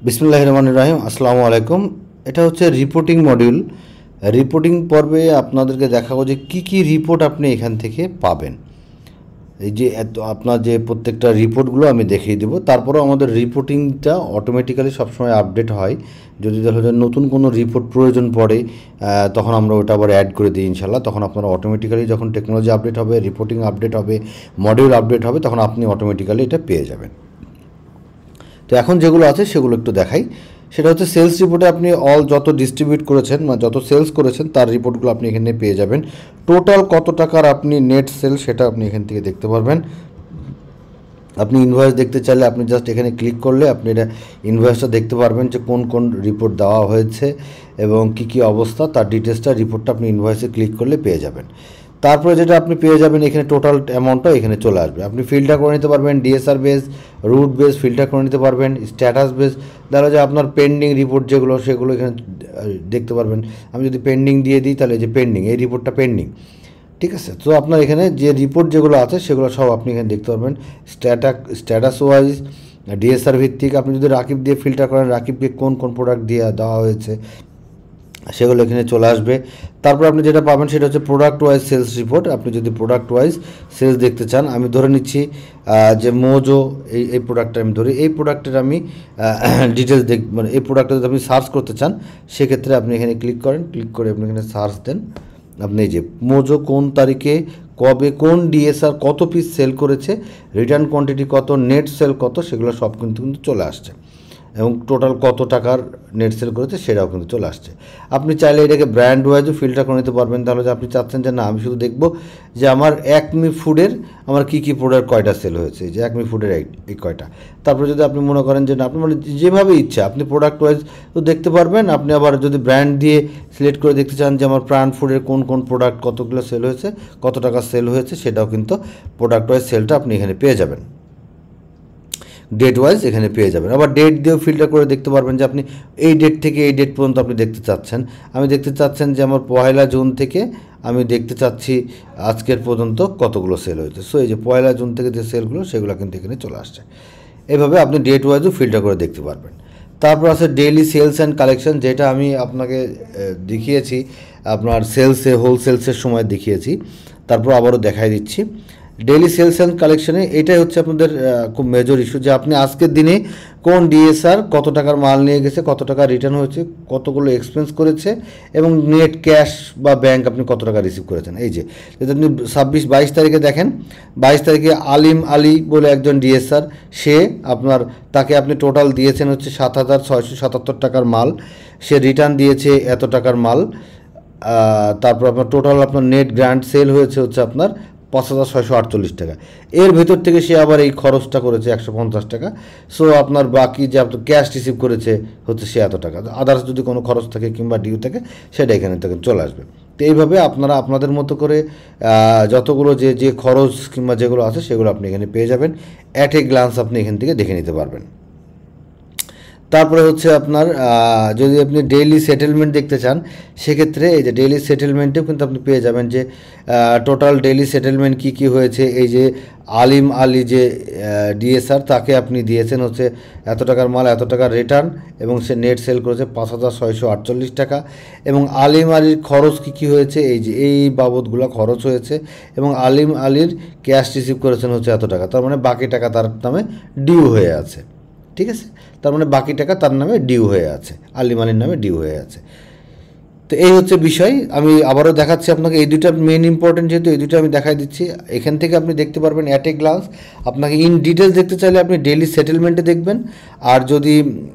বিসমিল্লাহির রহমানির রহিম। আসসালামু আলাইকুম। এটা হচ্ছে রিপোর্টিং মডিউল। রিপোর্টিং পর্বে আপনাদেরকে দেখাবো যে কী কী রিপোর্ট আপনি এখান থেকে পাবেন। এই যে আপনার যে প্রত্যেকটা রিপোর্টগুলো আমি দেখিয়ে দেবো। তারপরেও আমাদের রিপোর্টিংটা অটোমেটিক্যালি সবসময় আপডেট হয়। যদি দেখা যায় নতুন কোনো রিপোর্ট প্রয়োজন পড়ে তখন আমরা ওটা আবার অ্যাড করে দিই ইনশাল্লাহ। তখন আপনারা অটোমেটিক্যালি যখন টেকনোলজি আপডেট হবে, রিপোর্টিং আপডেট হবে, মডিউল আপডেট হবে, তখন আপনি অটোমেটিক্যালি এটা পেয়ে যাবেন। তো এখন যেগুলো আছে সেগুলো একটু দেখাই। সেটা হচ্ছে সেলস রিপোর্টে আপনি যত ডিস্ট্রিবিউট করেছেন বা যত সেলস করেছেন তার রিপোর্টগুলো আপনি এখানে পেয়ে যাবেন। টোটাল কত টাকার আপনি নেট সেল সেটা আপনি এখান থেকে দেখতে পারবেন। আপনি ইনভয়েস দেখতে চাইলে আপনি জাস্ট এখানে ক্লিক করলে আপনি এটা ইনভয়েসটা দেখতে পারবেন যে কোন কোন রিপোর্ট দেওয়া হয়েছে এবং কী কী অবস্থা তার ডিটেলসটা রিপোর্টটা আপনি ইনভয়েসে ক্লিক করলে পেয়ে যাবেন। তারপরে যেটা আপনি পেয়ে যাবেন এখানে টোটাল অ্যামাউন্টটা এখানে চলে আসবে। আপনি ফিল্টার করে নিতে পারবেন DSR base, route base filter করে নিতে পারবেন, স্ট্যাটাস বেস। দেখা যায় আপনার পেন্ডিং রিপোর্ট যেগুলো সেগুলো এখানে দেখতে পারবেন। আমি যদি পেন্ডিং দিয়ে দিই তাহলে যে পেন্ডিং, এই রিপোর্টটা পেন্ডিং, ঠিক আছে। তো আপনার এখানে যে রিপোর্ট যেগুলো আছে সেগুলো সব আপনি এখানে দেখতে পারবেন। স্ট্যাটাস ওয়াইজ, ডিএসআর ভিত্তিক। আপনি যদি রাকিব দিয়ে ফিল্টার করেন রাকিবকে কোন কোন প্রোডাক্ট দিয়ে দেওয়া হয়েছে সেগুলো এখানে চলে আসবে। তারপর আপনি যেটা পাবেন সেটা হচ্ছে প্রোডাক্ট ওয়াইজ সেলস রিপোর্ট। আপনি যদি প্রোডাক্ট ওয়াইজ সেলস দেখতে চান, আমি ধরে নিচ্ছি যে মোজো এই প্রোডাক্টটা আমি ধরি, এই প্রোডাক্টের আমি ডিটেলস মানে এই প্রোডাক্টটা যদি আপনি সার্চ করতে চান সেক্ষেত্রে আপনি এখানে ক্লিক করেন, ক্লিক করে আপনি এখানে সার্চ দেন। আপনি এই যে মোজো কোন তারিখে কবে কোন ডিএসআর কত পিস সেল করেছে, রিটার্ন কোয়ান্টিটি কত, নেট সেল কত, সেগুলো সব কিন্তু চলে আসছে এবং টোটাল কত টাকার নেট সেল করেছে সেটাও কিন্তু চলে আসছে। আপনি চাইলে এটাকে ব্র্যান্ড ওয়াইজও ফিল্টার করে নিতে পারবেন। তাহলে যে আপনি চাচ্ছেন যে না আমি শুধু দেখব যে আমার একমি ফুডের আমার কী কী প্রোডাক্ট কয়টা সেল হয়েছে, যে একমি ফুডের এই কয়টা। তারপরে যদি আপনি মনে করেন যে না আপনি মানে যেভাবে ইচ্ছা আপনি প্রোডাক্ট ওয়াইজ তো দেখতে পারবেন। আপনি আবার যদি ব্র্যান্ড দিয়ে সিলেক্ট করে দেখতে চান যে আমার প্রাণ ফুডের কোন কোন প্রোডাক্ট কতগুলো সেল হয়েছে, কত টাকা সেল হয়েছে, সেটাও কিন্তু প্রোডাক্ট ওয়াইজ সেলটা আপনি এখানে পেয়ে যাবেন। ডেট ওয়াইজ এখানে পেয়ে যাবেন। আবার ডেট দিয়েও ফিল্টার করে দেখতে পারবেন যে আপনি এই ডেট থেকে এই ডেট পর্যন্ত আপনি দেখতে চাচ্ছেন। আমি দেখতে চাচ্ছেন যে আমার 1 জুন থেকে আমি দেখতে চাচ্ছি আজকের পর্যন্ত কতগুলো সেল হয়েছে। সো এই যে 1 জুন থেকে যে সেলগুলো সেগুলো কিন্তু এখানে চলে আসছে। এভাবে আপনি ডেট ওয়াইজও ফিল্টার করে দেখতে পারবেন। তারপর আছে ডেইলি সেলস অ্যান্ড কালেকশন, যেটা আমি আপনাকে দেখিয়েছি আপনার সেলসে হোলসেলসের সময় দেখিয়েছি, তারপর আবারও দেখাই দিচ্ছি। ডেইলি সেলস অ্যান্ড কালেকশনে এটাই হচ্ছে আপনাদের খুব মেজর ইস্যু যে আপনি আজকের দিনে কোন ডিএসআর কত টাকার মাল নিয়ে গেছে, কত টাকা রিটার্ন হয়েছে, কতগুলো এক্সপেন্স করেছে এবং নেট ক্যাশ বা ব্যাংক আপনি কত টাকা রিসিভ করেছেন। এই যে যদি আপনি 22 তারিখে দেখেন, 22 তারিখে আলিম আলী বলে একজন ডিএসআর, সে আপনার তাকে আপনি টোটাল দিয়েছেন হচ্ছে 7,677 টাকার মাল, সে রিটার্ন দিয়েছে এত টাকার মাল। তারপর আপনার টোটাল আপনার নেট গ্র্যান্ড সেল হয়েছে হচ্ছে আপনার 5,648 টাকা। এর ভেতর থেকে সে আবার এই খরচটা করেছে 150 টাকা। সো আপনার বাকি যে আপনার ক্যাশ রিসিভ করেছে হচ্ছে সে এত টাকা। আদার্স যদি কোনো খরচ থাকে কিংবা ডিউ থাকে সেটা এখানে থেকে চলে আসবে। তো এইভাবে আপনারা আপনাদের মতো করে যতগুলো যে খরচ কিংবা যেগুলো আছে সেগুলো আপনি এখানে পেয়ে যাবেন। অ্যাট এ গ্লান্স আপনি এখান থেকে দেখে নিতে পারবেন। তারপরে হচ্ছে আপনার যদি আপনি ডেইলি সেটেলমেন্ট দেখতে চান সেক্ষেত্রে এই যে ডেইলি সেটেলমেন্টেও কিন্তু আপনি পেয়ে যাবেন যে টোটাল ডেইলি সেটেলমেন্ট কী কী হয়েছে। এই যে আলিম আলী যে ডিএসআর তাকে আপনি দিয়েছেন হচ্ছে এত টাকার মাল, এত টাকার রিটার্ন এবং সে নেট সেল করেছে 5,648 টাকা। এবং আলিম আলীর খরচ কী কী হয়েছে, এই যে এই বাবদগুলো খরচ হয়েছে এবং আলিম আলীর ক্যাশ রিসিভ করেছেন হচ্ছে এত টাকা। তার মানে বাকি টাকা তার নামে ডিউ হয়ে আছে, ঠিক আছে। তার মানে বাকি টাকা তার নামে ডিউ হয়ে আছে, আলিম আলীর নামে ডিউ হয়ে আছে। তো এই হচ্ছে বিষয়। আমি আবারও দেখাচ্ছি আপনাকে, এই দুটো মেন ইম্পর্টেন্ট যেহেতু এই দুটো আমি দেখাই দিচ্ছি। এখান থেকে আপনি দেখতে পারবেন অ্যাট এ গ্লান্স। আপনাকে ইন ডিটেলস দেখতে চাইলে আপনি ডেইলি সেটেলমেন্টে দেখবেন, আর যদি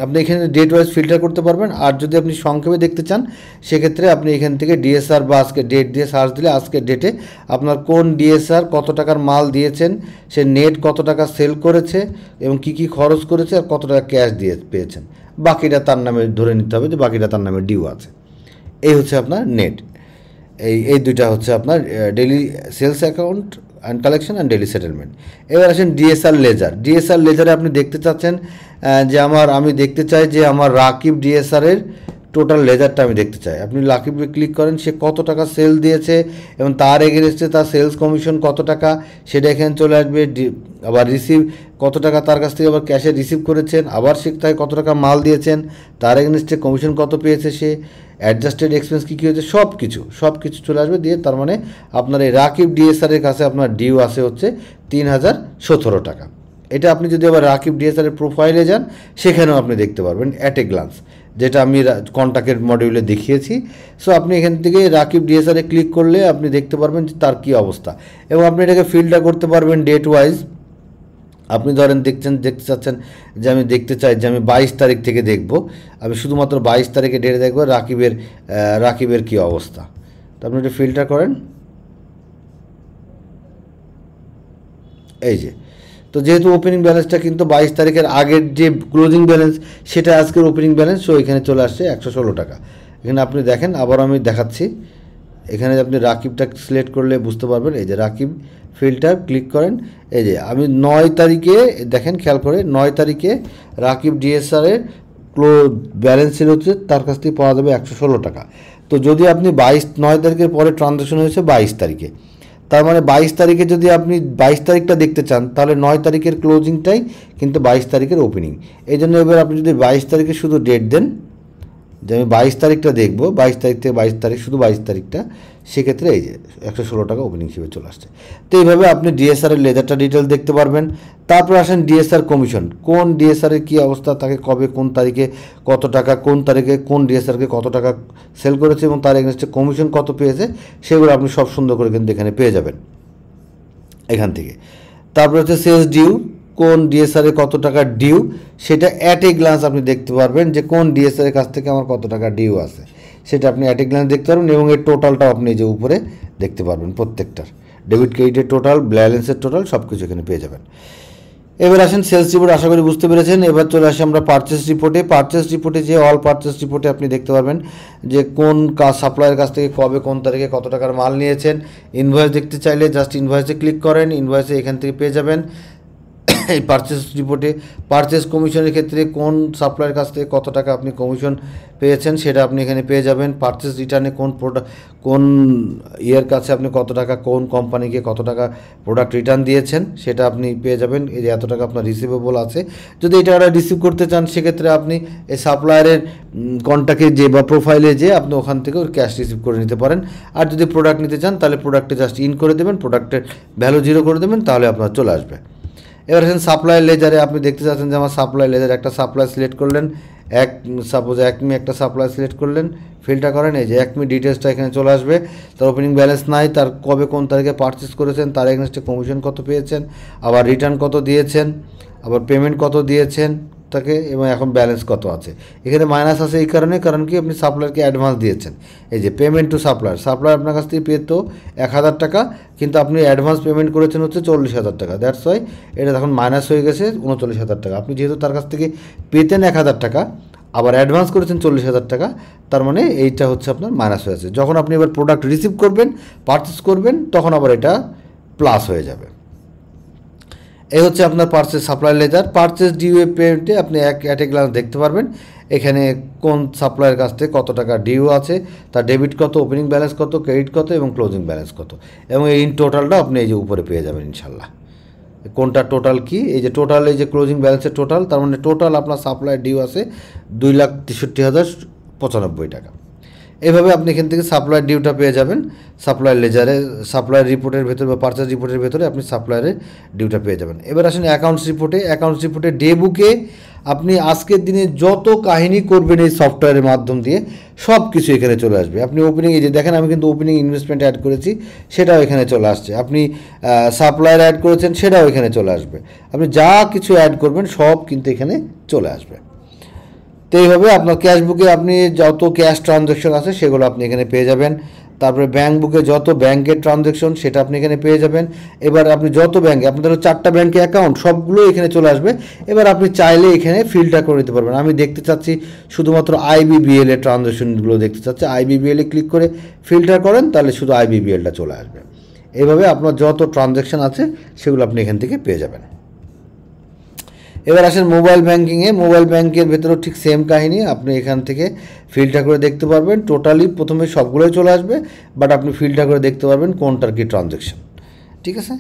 আপনি এখানে ডেট ওয়াইজ ফিল্টার করতে পারবেন। আর যদি আপনি সংক্ষেপে দেখতে চান সেক্ষেত্রে আপনি এখান থেকে ডিএসআর বা আজকে ডেট দিয়ে সার্চ দিলে আজকের ডেটে আপনার কোন ডিএসআর কত টাকার মাল দিয়েছেন, সে নেট কত টাকা সেল করেছে এবং কী কী খরচ করেছে আর কত টাকা ক্যাশ দিয়ে পেয়েছেন, বাকিটা তার নামে ধরে নিতে হবে যে বাকিটা তার নামে ডিউ আছে। এই হচ্ছে আপনার নেট। এই দুইটা হচ্ছে আপনার daily sales account and collection and daily settlement. এবার আসেন ডিএসআর লেজার। ডিএসআর লেজারে আপনি দেখতে চাচ্ছেন যে আমি দেখতে চাই যে আমার রাকিব ডিএসআরের টোটাল লেজারটা আমি দেখতে চাই। আপনি রাকিবে ক্লিক করেন, সে কত টাকা সেল দিয়েছে এবং তার এগেনস্টে তার সেলস কমিশন কত টাকা সেটা এখানে চলে আসবে। আবার রিসিভ কত টাকা তার কাছ থেকে আবার ক্যাশে রিসিভ করেছেন, আবার সে তাকে কত টাকা মাল দিয়েছেন, তার এগেনস্টে কমিশন কত পেয়েছে সে, অ্যাডজাস্টেড এক্সপেন্স কী কী হয়েছে, সব কিছু চলে আসবে। দিয়ে তার মানে আপনার এই রাকিব ডিএসআরের কাছে আপনার ডিউ আসে হচ্ছে 3017 টাকা। এটা আপনি যদি আবার রাকিব ডিএসআরের প্রোফাইলে যান সেখানেও আপনি দেখতে পারবেন অ্যাট এ গ্লান্স, যেটা আমি কন্ট্যাক্টের মডিউলে দেখিয়েছি। সো আপনি এখান থেকে রাকিব ডিএসআরে ক্লিক করলে আপনি দেখতে পারবেন যে তার কী অবস্থা, এবং আপনি এটাকে ফিল্টার করতে পারবেন ডেট ওয়াইজ। আপনি ধরেন দেখতে চাচ্ছেন যে আমি দেখতে চাই যে আমি 22 তারিখ থেকে দেখব, আমি শুধুমাত্র 22 তারিখে ডেটে দেখব রাকিবের কী অবস্থা। তো আপনি এটা ফিল্টার করেন, এই যে। তো যেহেতু ওপেনিং ব্যালেন্সটা কিন্তু 22 তারিখের আগের যে ক্লোজিং ব্যালেন্স সেটা আজকের ওপেনিং ব্যালেন্স, সো এখানে চলে আসছে 116 টাকা। এখানে আপনি দেখেন, আবার আমি দেখাচ্ছি, এখানে আপনি রাকিবটা সিলেক্ট করলে বুঝতে পারবেন। এই যে রাকিব ফিল্টার ক্লিক করেন, এই যে আমি 9 তারিখে দেখেন, খেয়াল করে 9 তারিখে রাকিব ডিএসআরের ব্যালেন্স ছিল হচ্ছে তার কাছ থেকে পাওয়া যাবে 116 টাকা। তো যদি আপনি 9 তারিখের পরে ট্রানজ্যাকশন হয়েছে 22 তারিখে, তার মানে 22 তারিখে যদি আপনি 22 তারিখটা দেখতে চান তাহলে 9 তারিখের ক্লোজিংটাই কিন্তু 22 তারিখের ওপেনিং। এই জন্য এবার আপনি যদি 22 তারিখে শুধু ডেট দেন যে আমি 22 তারিখটা দেখব, 22 তারিখ থেকে 22 তারিখ, শুধু 22 তারিখটা, সেক্ষেত্রে এই যে 116 টাকা ওপেনিং হিসেবে চলে আসছে। তো এইভাবে আপনি ডিএসআরের লেজারটা ডিটেলস দেখতে পারবেন। তারপর আসেন ডিএসআর কমিশন, কোন ডিএসআরের কী অবস্থা, তাকে কবে কোন তারিখে কত টাকা, কোন তারিখে কোন ডিএসআরকে কত টাকা সেল করেছে এবং তার এগেনস্টে কমিশন কত পেয়েছে, সেগুলো আপনি সব সুন্দর করে কিন্তু এখানে পেয়ে যাবেন এখান থেকে। তারপর হচ্ছে সেলস ডিউ, কোন ডিএসআরের কত টাকা ডিউ সেটা অ্যাট এ গ্লান্স আপনি দেখতে পারবেন যে কোন ডিএসআরের কাছ থেকে আমার কত টাকা ডিউ আছে, সেটা আপনি অ্যাট এ গ্লান্স দেখতে পারবেন। এবং এর টোটালটাও আপনি এই যে উপরে দেখতে পারবেন, প্রত্যেকটার ডেবিট ক্রেডিটের টোটাল, ব্যালেন্সের টোটাল সব কিছু এখানে পেয়ে যাবেন। এবার আসেন সেলস রিপোর্ট, আশা করি বুঝতে পেরেছেন। এবার চলে আসি আমরা পারচেস রিপোর্টে যে অল পারচেস রিপোর্টে আপনি দেখতে পারবেন যে কোন সাপ্লায়ার কাছ থেকে কবে কোন তারিখে কত টাকার মাল নিয়েছেন। ইনভয়েস দেখতে চাইলে জাস্ট ইনভয়েসে ক্লিক করেন, ইনভয়েসে এখান থেকে পেয়ে যাবেন। এই পারচেস রিপোর্টে পারচেস কমিশনের ক্ষেত্রে কোন সাপ্লায়ার কাছ থেকে কত টাকা আপনি কমিশন পেয়েছেন সেটা আপনি এখানে পেয়ে যাবেন। পারচেস রিটার্নে কোন ইয়ের কাছে আপনি কত টাকা, কোন কোম্পানিকে কত টাকা প্রোডাক্ট রিটার্ন দিয়েছেন সেটা আপনি পেয়ে যাবেন। এই যে এত টাকা আপনার রিসিভেবল আছে, যদি এটা রিসিভ করতে চান সেক্ষেত্রে আপনি এই সাপ্লায়ারের কন্ট্যাক্টে যে বা প্রোফাইলে যে আপনি ওখান থেকে ওর ক্যাশ রিসিভ করে নিতে পারেন। আর যদি প্রোডাক্ট নিতে চান তাহলে প্রোডাক্টে জাস্ট ইন করে দেবেন, প্রোডাক্টের ভ্যালু 0 করে দেবেন, তাহলে আপনার চলে আসবে। এবার আসেন সাপ্লাই লেজারে, আপনি দেখতে চাচ্ছেন যে আমার সাপ্লাই লেজার, একটা সাপ্লাই সিলেক্ট করলেন, সাপোজ একমি একটা সাপ্লাই সিলেক্ট করলেন, ফিল্টার করেন, এই যে একমি ডিটেলসটা এখানে চলে আসবে। তার ওপেনিং ব্যালেন্স নাই, তার কবে কোন তারিখে পারচেস করেছেন, তার এগেনস্টে কমিশন কত পেয়েছেন, আবার রিটার্ন কত দিয়েছেন, আবার পেমেন্ট কত দিয়েছেন তাকে, এবং এখন ব্যালেন্স কত আছে। এখানে মাইনাস আছে এই কারণে, কারণ কি আপনি সাপ্লায়ারকে অ্যাডভান্স দিয়েছেন। এই যে পেমেন্ট টু সাপ্লায়ার আপনার কাছ থেকে পেতো 1000 টাকা, কিন্তু আপনি অ্যাডভান্স পেমেন্ট করেছেন হচ্ছে 40,000 টাকা। দ্যাটস ওয়াই এটা তখন মাইনাস হয়ে গেছে 39,000 টাকা। আপনি যেহেতু তার কাছ থেকে পেতেন 1000 টাকা, আবার অ্যাডভান্স করেছেন 40,000 টাকা, তার মানে এইটা হচ্ছে আপনার মাইনাস হয়ে আছে। যখন আপনি এবার প্রোডাক্ট রিসিভ করবেন, পারচেস করবেন, তখন আবার এটা প্লাস হয়ে যাবে। এই হচ্ছে আপনার purchase supply ledger. Purchase due পেমেন্টে আপনি অ্যাট এ গ্লান্স দেখতে পারবেন এখানে কোন সাপ্লায়ার কাছ থেকে কত টাকা ডিউ আছে, তার ডেবিট কত, ওপেনিং ব্যালেন্স কত, ক্রেডিট কত এবং ক্লোজিং ব্যালেন্স কত, এবং এই টোটালটা আপনি এই যে উপরে পেয়ে যাবেন ইনশাল্লাহ। কোনটা টোটাল কি, এই যে টোটাল, এই যে ক্লোজিং ব্যালেন্সের টোটাল, তার মানে টোটাল আপনার সাপ্লায়ার ডিউ আছে 2,63,095 টাকা। এইভাবে আপনি এখান থেকে সাপ্লায়ার ডিউটা পেয়ে যাবেন। সাপ্লায়ার লেজারে, সাপ্লায়ার রিপোর্টের ভেতরে বা পারচেস রিপোর্টের ভেতরে আপনি সাপ্লায়ারের ডিউটা পেয়ে যাবেন। এবার আসেন অ্যাকাউন্টস রিপোর্টে ডে বুকে আপনি আজকের দিনে যত কাহিনী করবেন এই সফটওয়্যারের মাধ্যম দিয়ে সব কিছু এখানে চলে আসবে। আপনি ওপেনিং, এই যে দেখেন আমি কিন্তু ওপেনিং ইনভেস্টমেন্ট অ্যাড করেছি, সেটাও এখানে চলে আসছে। আপনি সাপ্লায়ার অ্যাড করেছেন, সেটাও এখানে চলে আসবে। আপনি যা কিছু অ্যাড করবেন সব কিন্তু এখানে চলে আসবে। তো এইভাবে আপনার ক্যাশ বুকে আপনি যত ক্যাশ ট্রানজ্যাকশন আছে সেগুলো আপনি এখানে পেয়ে যাবেন। তারপরে ব্যাঙ্ক বুকে যত ব্যাঙ্কের ট্রানজ্যাকশন সেটা আপনি এখানে পেয়ে যাবেন। এবার আপনি যত ব্যাঙ্কে, আপনাদের 4টা ব্যাঙ্কে অ্যাকাউন্ট, সবগুলো এখানে চলে আসবে। এবার আপনি চাইলে এখানে ফিল্টার করে নিতে পারবেন। আমি দেখতে চাচ্ছি শুধুমাত্র আইবিবিএল এর ট্রানজ্যাকশনগুলো দেখতে চাচ্ছি, আইবিবিএলে ক্লিক করে ফিল্টার করেন, তাহলে শুধু আইবিবিএলটা চলে আসবে। এইভাবে আপনার যত ট্রানজ্যাকশন আছে সেগুলো আপনি এখান থেকে পেয়ে যাবেন। এবার আসেন মোবাইল ব্যাঙ্কিংয়ে। মোবাইল ব্যাঙ্কের ভেতরেও ঠিক সেম কাহিনী, আপনি এখান থেকে ফিল্টার করে দেখতে পারবেন। টোটালি প্রথমে সবগুলোই চলে আসবে, বাট আপনি ফিল্টার করে দেখতে পারবেন কোনটার কি ট্রানজ্যাকশন, ঠিক আছে।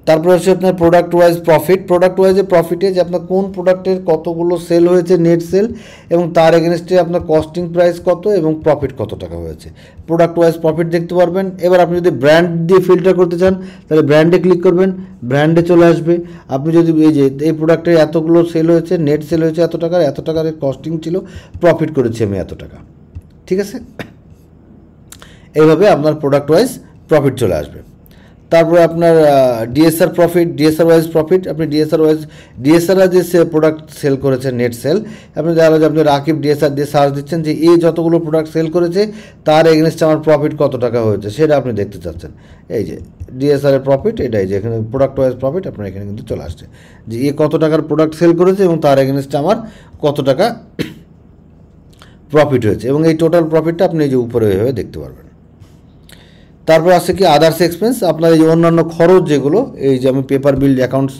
তারপর হচ্ছে আপনার প্রোডাক্ট ওয়াইজ প্রফিট। প্রোডাক্ট ওয়াইজে প্রফিটে যে আপনার কোন প্রোডাক্টের কতগুলো সেল হয়েছে, নেট সেল, এবং তার এগেনস্টে আপনার কস্টিং প্রাইস কত এবং প্রফিট কত টাকা হয়েছে, প্রোডাক্ট ওয়াইজ প্রফিট দেখতে পারবেন। এবার আপনি যদি ব্র্যান্ড দিয়ে ফিল্টার করতে চান তাহলে ব্র্যান্ডে ক্লিক করবেন, ব্র্যান্ডে চলে আসবে। আপনি যদি এই যে এই প্রোডাক্টের এতগুলো সেল হয়েছে, নেট সেল হয়েছে এত টাকার কস্টিং ছিল, প্রফিট করেছি আমি এত টাকা, ঠিক আছে। এইভাবে আপনার প্রোডাক্ট ওয়াইজ প্রফিট চলে আসবে। তারপরে আপনার DSR profit, DSR wise profit. আপনি ডিএসআর যে প্রোডাক্ট সেল করেছেন, নেট সেল, আপনি দেখা যায় আপনি রাকিব ডিএসআর দিয়ে সার্চ দিচ্ছেন যে এই যতগুলো প্রোডাক্ট সেল করেছে তার এগেনস্টে আমার প্রফিট কত টাকা হয়েছে সেটা আপনি দেখতে চাচ্ছেন। এই যে ডিএসআরের প্রফিট, এটাই যে এখানে প্রোডাক্ট ওয়াইজ প্রফিট আপনার এখানে কিন্তু চলে আসছে যে এ কত টাকার প্রোডাক্ট সেল করেছে এবং তার এগেনস্টে আমার কত টাকা প্রফিট হয়েছে, এবং এই টোটাল প্রফিটটা আপনি এই যে উপরে এভাবে দেখতে পারবেন। তারপর আছে কি আদার্স এক্সপেন্স, আপনার এই যে অন্যান্য খরচ যেগুলো, এই যে আমি পেপার বিল অ্যাকাউন্টস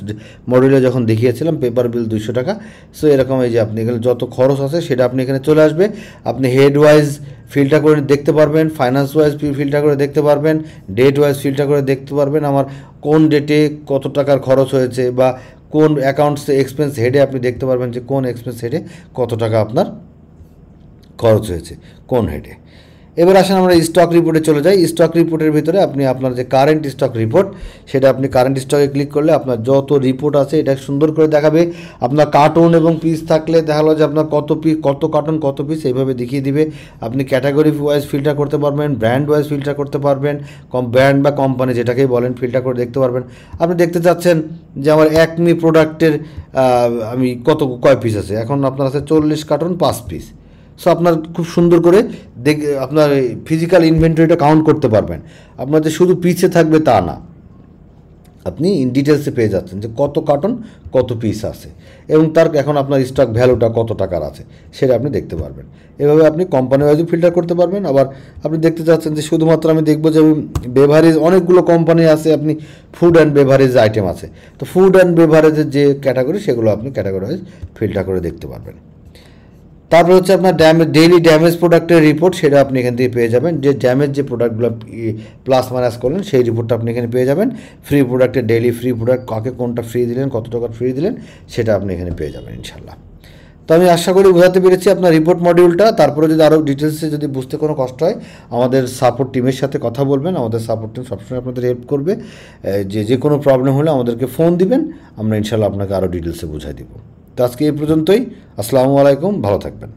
মডিউলে যখন দেখিয়েছিলাম পেপার বিল 200 টাকা, সো এরকম এই যে আপনি এখানে যত খরচ আছে সেটা আপনি এখানে চলে আসবে। আপনি হেড ওয়াইজ ফিল্টার করে দেখতে পারবেন, ফাইন্যান্স ওয়াইজ ফিল্টার করে দেখতে পারবেন, ডেট ওয়াইজ ফিল্টার করে দেখতে পারবেন আমার কোন ডেটে কত টাকার খরচ হয়েছে, বা কোন অ্যাকাউন্টস এক্সপেন্স হেডে আপনি দেখতে পারবেন যে কোন এক্সপেন্স হেডে কত টাকা আপনার খরচ হয়েছে কোন হেডে। এবার আসেন আমরা স্টক রিপোর্টে চলে যাই। স্টক রিপোর্টের ভিতরে আপনি আপনার যে কারেন্ট স্টক রিপোর্ট, সেটা আপনি কারেন্ট স্টকে ক্লিক করলে আপনার যত রিপোর্ট আছে এটা সুন্দর করে দেখাবে। আপনার কার্টন এবং পিস থাকলে দেখা হলো যে আপনার কত কার্টন কত পিস এইভাবে দেখিয়ে দিবে। আপনি ক্যাটাগরি ওয়াইজ ফিল্টার করতে পারবেন, ব্র্যান্ড ওয়াইজ ফিল্টার করতে পারবেন, ব্র্যান্ড বা কোম্পানি যেটাকেই বলেন ফিল্টার করে দেখতে পারবেন। আপনি দেখতে চাচ্ছেন যে আমার একমি প্রোডাক্টের আমি কয় পিস আছে, এখন আপনার আছে 40 কার্টন 5 পিস। সো আপনার খুব সুন্দর করে আপনার ফিজিক্যাল ইনভেন্টরিটা কাউন্ট করতে পারবেন। আপনার যে শুধু পিছে থাকবে তা না, আপনি ইন ডিটেলসে পেয়ে যাচ্ছেন যে কত কার্টন কত পিস আছে, এবং তার এখন আপনার স্টক ভ্যালুটা কত টাকার আছে সেটা আপনি দেখতে পারবেন। এভাবে আপনি কোম্পানি ওয়াইজও ফিল্টার করতে পারবেন। আবার আপনি দেখতে চাচ্ছেন যে শুধুমাত্র আমি দেখবো যে বেভারেজ, অনেকগুলো কোম্পানি আছে, আপনি ফুড অ্যান্ড বেভারেজ আইটেম আছে, তো ফুড অ্যান্ড বেভারেজের যে ক্যাটাগরি সেগুলো আপনি ক্যাটাগরি ওয়াইজ ফিল্টার করে দেখতে পারবেন। তারপর হচ্ছে আপনার ডেইলি ড্যামেজ প্রোডাক্টের রিপোর্ট, সেটা আপনি এখান থেকে পেয়ে যাবেন। যে ড্যামেজ যে প্রোডাক্টগুলো প্লাস মাইনাস করলেন সেই রিপোর্টটা আপনি এখানে পেয়ে যাবেন। ফ্রি প্রোডাক্টের ডেইলি ফ্রি প্রোডাক্ট কাকে কোনটা ফ্রি দিলেন, কত টাকা ফ্রি দিলেন, সেটা আপনি এখানে পেয়ে যাবেন ইনশাল্লাহ। তো আমি আশা করি বোঝাতে পেরেছি আপনার রিপোর্ট মডিউলটা। তারপরে যদি আরও ডিটেলসে যদি বুঝতে কোনো কষ্ট হয় আমাদের সাপোর্ট টিমের সাথে কথা বলবেন, আমাদের সাপোর্ট টিম সবসময় আপনাদের হেল্প করবে। যে কোনো প্রবলেম হলে আমাদেরকে ফোন দিবেন, আমরা ইনশাল্লাহ আপনাকে আরও ডিটেলসে বুঝাই দিব। তো আজকে এই পর্যন্তই। আসসালামু আলাইকুম, ভালো থাকবেন।